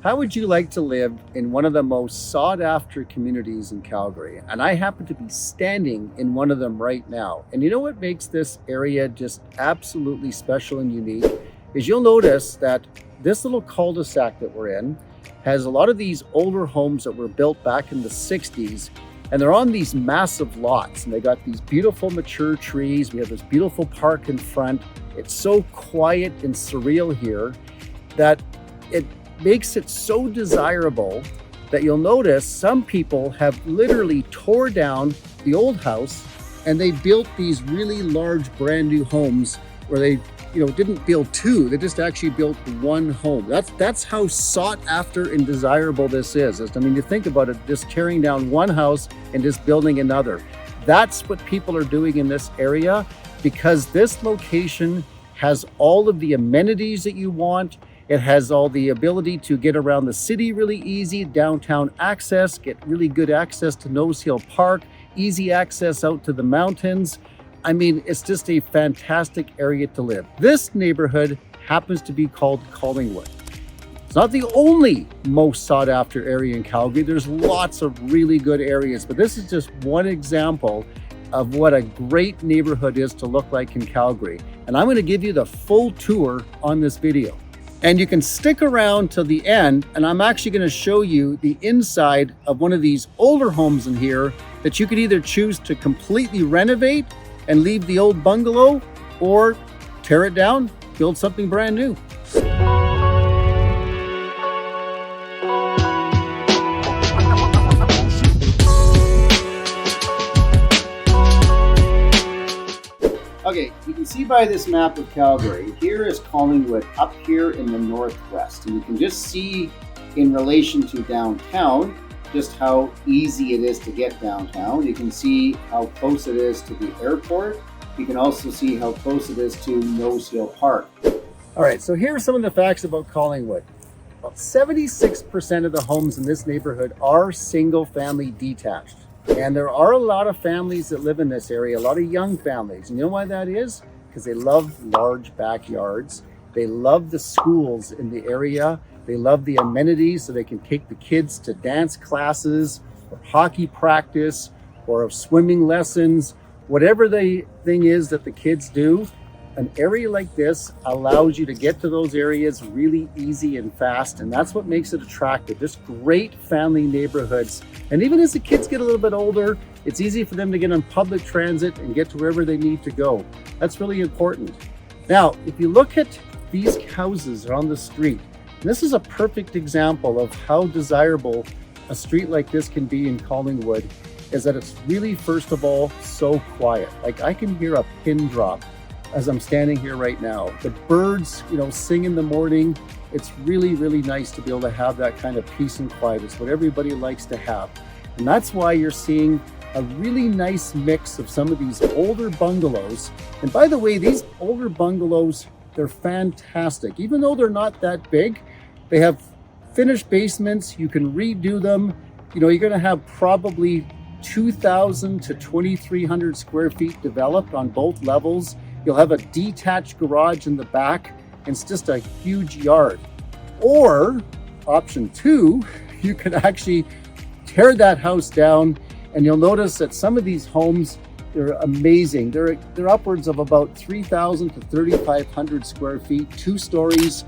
How would you like to live in one of the most sought after communities in Calgary? And I happen to be standing in one of them right now. And you know what makes this area just absolutely special and unique is you'll notice that this little cul-de-sac that we're in has a lot of these older homes that were built back in the 60s. And they're on these massive lots, and they got these beautiful mature trees. We have this beautiful park in front. It's so quiet and surreal here that it makes it so desirable that you'll notice some people have literally tore down the old house and they built these really large brand new homes where they didn't build two, they just actually built one home. That's how sought after and desirable this is. I mean, you think about it, just tearing down one house and just building another. That's what people are doing in this area because this location has all of the amenities that you want. It has all the ability to get around the city really easy, downtown access, get really good access to Nose Hill Park, easy access out to the mountains. I mean, it's just a fantastic area to live. This neighborhood happens to be called Collingwood. It's not the only most sought after area in Calgary. There's lots of really good areas, but this is just one example of what a great neighborhood is to look like in Calgary. And I'm going to give you the full tour on this video. And you can stick around till the end, and I'm actually going to show you the inside of one of these older homes in here that you could either choose to completely renovate and leave the old bungalow or tear it down, build something brand new. Okay, you can see by this map of Calgary, here is Collingwood up here in the northwest. And you can just see in relation to downtown, just how easy it is to get downtown. You can see how close it is to the airport. You can also see how close it is to Nose Hill Park. All right, so here are some of the facts about Collingwood. About 76% of the homes in this neighborhood are single family detached. And there are a lot of families that live in this area, a lot of young families. And you know why that is? Because they love large backyards. They love the schools in the area. They love the amenities so they can take the kids to dance classes or hockey practice or swimming lessons. Whatever the thing is that the kids do, an area like this allows you to get to those areas really easy and fast, and that's what makes it attractive. Just great family neighborhoods. And even as the kids get a little bit older, it's easy for them to get on public transit and get to wherever they need to go. That's really important. Now, if you look at these houses on the street, this is a perfect example of how desirable a street like this can be in Collingwood, is that it's really, first of all, so quiet. Like I can hear a pin drop as I'm standing here right now. The birds, sing in the morning. It's really, really nice to be able to have that kind of peace and quiet. It's what everybody likes to have. And that's why you're seeing a really nice mix of some of these older bungalows. And by the way, these older bungalows, they're fantastic. Even though they're not that big, they have finished basements. You can redo them. You're gonna have probably 2,000 to 2,300 square feet developed on both levels. You'll have a detached garage in the back, and it's just a huge yard. Or option two, you can actually tear that house down, and you'll notice that some of these homes, they're amazing. They're upwards of about 3,000 to 3,500 square feet, 2 stories,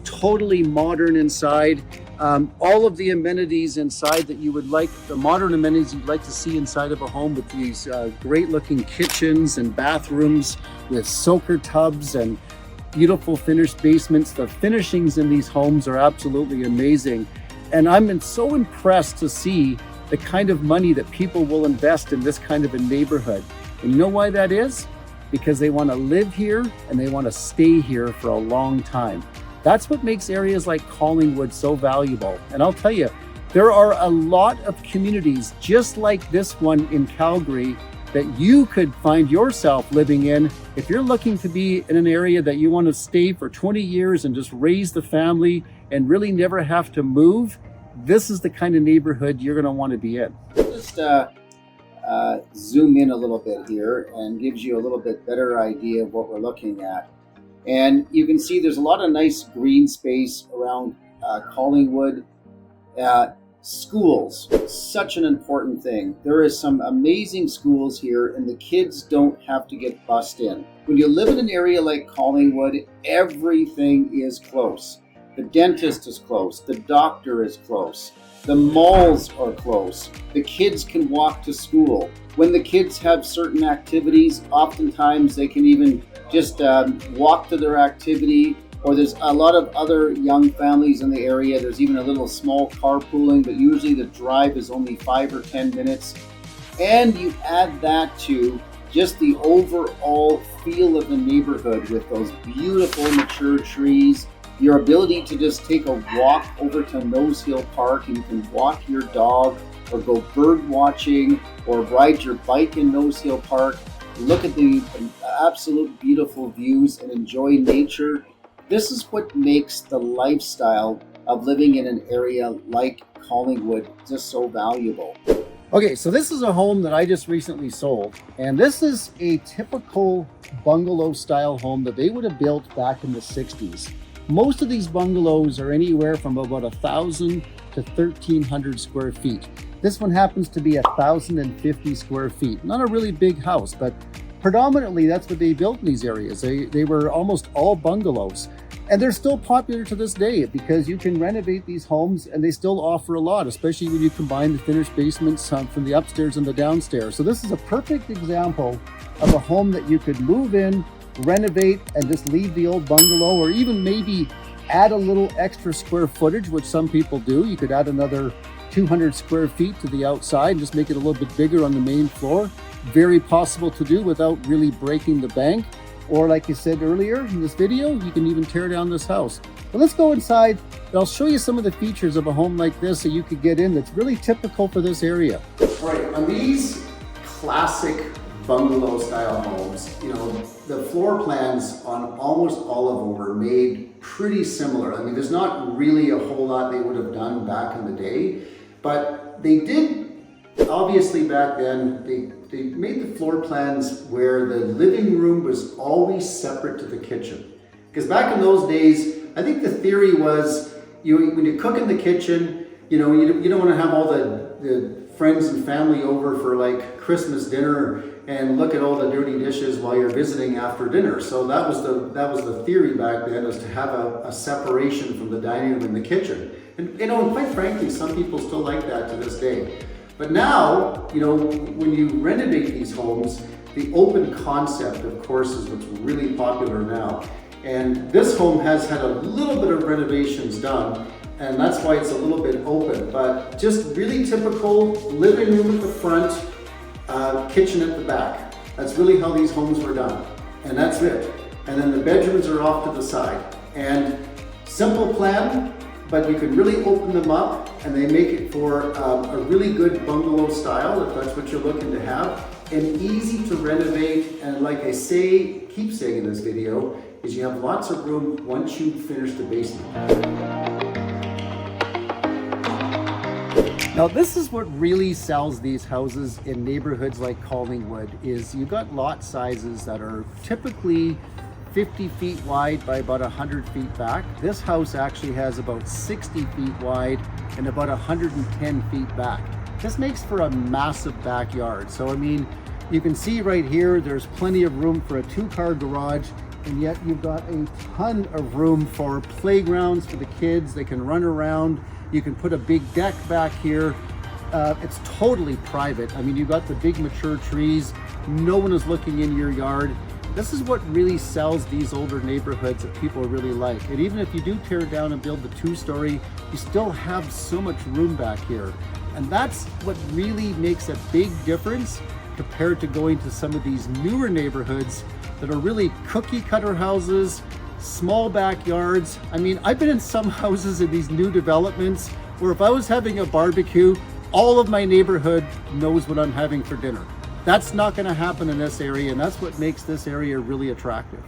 totally modern inside. All of the amenities inside that you would like, the modern amenities you'd like to see inside of a home, with these great looking kitchens and bathrooms with soaker tubs and beautiful finished basements. The finishings in these homes are absolutely amazing. And I'm so impressed to see the kind of money that people will invest in this kind of a neighborhood. And you know why that is? Because they want to live here and they want to stay here for a long time. That's what makes areas like Collingwood so valuable. And I'll tell you, there are a lot of communities just like this one in Calgary that you could find yourself living in if you're looking to be in an area that you want to stay for 20 years and just raise the family and really never have to move. This is the kind of neighborhood you're going to want to be in. Just zoom in a little bit here and gives you a little bit better idea of what we're looking at. And you can see there's a lot of nice green space around Collingwood. Schools, such an important thing. There is some amazing schools here, and the kids don't have to get bussed in. When you live in an area like Collingwood, everything is close. The dentist is close, the doctor is close, the malls are close, the kids can walk to school. When the kids have certain activities, oftentimes they can even just walk to their activity. Or there's a lot of other young families in the area. There's even a little small carpooling, but usually the drive is only 5 or 10 minutes. And you add that to just the overall feel of the neighborhood with those beautiful mature trees, your ability to just take a walk over to Nose Hill Park, and you can walk your dog or go bird watching or ride your bike in Nose Hill Park, look at the absolute beautiful views and enjoy nature. This is what makes the lifestyle of living in an area like Collingwood just so valuable. Okay, so this is a home that I just recently sold, and this is a typical bungalow style home that they would have built back in the 60s. Most of these bungalows are anywhere from about 1,000 to 1,300 square feet. This one happens to be 1,050 square feet. Not a really big house, but predominantly that's what they built in these areas. They were almost all bungalows. And they're still popular to this day because you can renovate these homes and they still offer a lot, especially when you combine the finished basements from the upstairs and the downstairs. So this is a perfect example of a home that you could move in, renovate, and just leave the old bungalow, or even maybe add a little extra square footage, which some people do. You could add another 200 square feet to the outside and just make it a little bit bigger on the main floor. Very possible to do without really breaking the bank. Or like I said earlier in this video, you can even tear down this house. But let's go inside and I'll show you some of the features of a home like this that you could get in that's really typical for this area. All right, on these classic bungalow style homes, you know, the floor plans on almost all of them were made pretty similar. I mean, there's not really a whole lot they would have done back in the day, but they did. Obviously back then, they made the floor plans where the living room was always separate to the kitchen. Because back in those days, I think the theory was, when you cook in the kitchen, you know, you don't want to have all the friends and family over for like Christmas dinner and look at all the dirty dishes while you're visiting after dinner. So that was the theory back then, was to have a separation from the dining room and the kitchen. And you know, quite frankly, some people still like that to this day. But now, you know, when you renovate these homes, the open concept, of course, is what's really popular now. And this home has had a little bit of renovations done, and that's why it's a little bit open. But just really typical living room at the front, kitchen at the back. That's really how these homes were done. And that's it. And then the bedrooms are off to the side. And simple plan, but you can really open them up and they make it for a really good bungalow style, if that's what you're looking to have, and easy to renovate. And like I say, keep saying in this video, is you have lots of room once you finish the basement. Now this is what really sells these houses in neighborhoods like Collingwood, is you got lot sizes that are typically 50 feet wide by about 100 feet back. This house actually has about 60 feet wide and about 110 feet back. This makes for a massive backyard. So I mean, you can see right here, there's plenty of room for a 2-car garage, and yet you've got a ton of room for playgrounds for the kids. They can run around. You can put a big deck back here. It's totally private. I mean, you've got the big mature trees. No one is looking in your yard. This is what really sells these older neighborhoods that people really like. And even if you do tear it down and build the 2-story, you still have so much room back here. And that's what really makes a big difference compared to going to some of these newer neighborhoods that are really cookie cutter houses, small backyards. I mean, I've been in some houses in these new developments where if I was having a barbecue, all of my neighborhood knows what I'm having for dinner. That's not going to happen in this area, and that's what makes this area really attractive.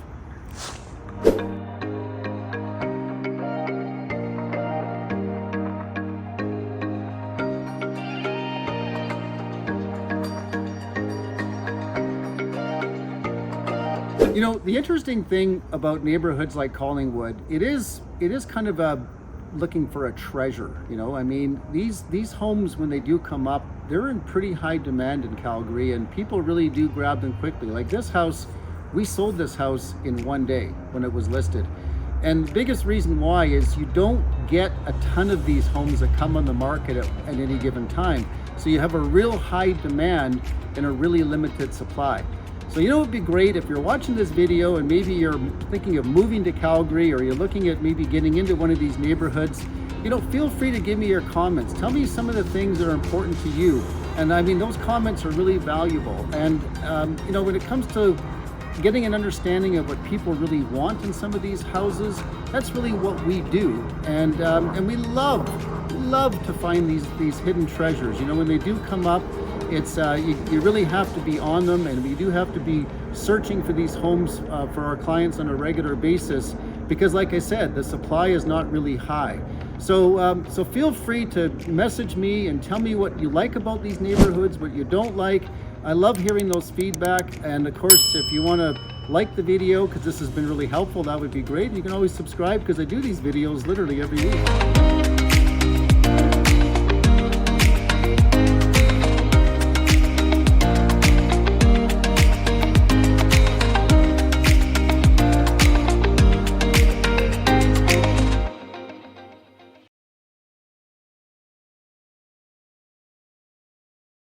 You know, the interesting thing about neighborhoods like Collingwood, it is kind of a looking for a treasure. You know, I mean, these homes, when they do come up, they're in pretty high demand in Calgary, and people really do grab them quickly. Like this house, we sold this house in one day when it was listed. And the biggest reason why is you don't get a ton of these homes that come on the market at any given time. So you have a real high demand and a really limited supply. So you know, it would be great if you're watching this video and maybe you're thinking of moving to Calgary, or you're looking at maybe getting into one of these neighborhoods, you know, feel free to give me your comments. Tell me some of the things that are important to you. And I mean, those comments are really valuable. And you know, when it comes to getting an understanding of what people really want in some of these houses, that's really what we do. And we love to find these hidden treasures. You know, when they do come up, it's you really have to be on them, and we do have to be searching for these homes for our clients on a regular basis, because like I said, the supply is not really high. So so feel free to message me and tell me what you like about these neighborhoods, what you don't like. I love hearing those feedback. And of course, if you want to like the video, because this has been really helpful, that would be great. You can always subscribe, because I do these videos literally every week.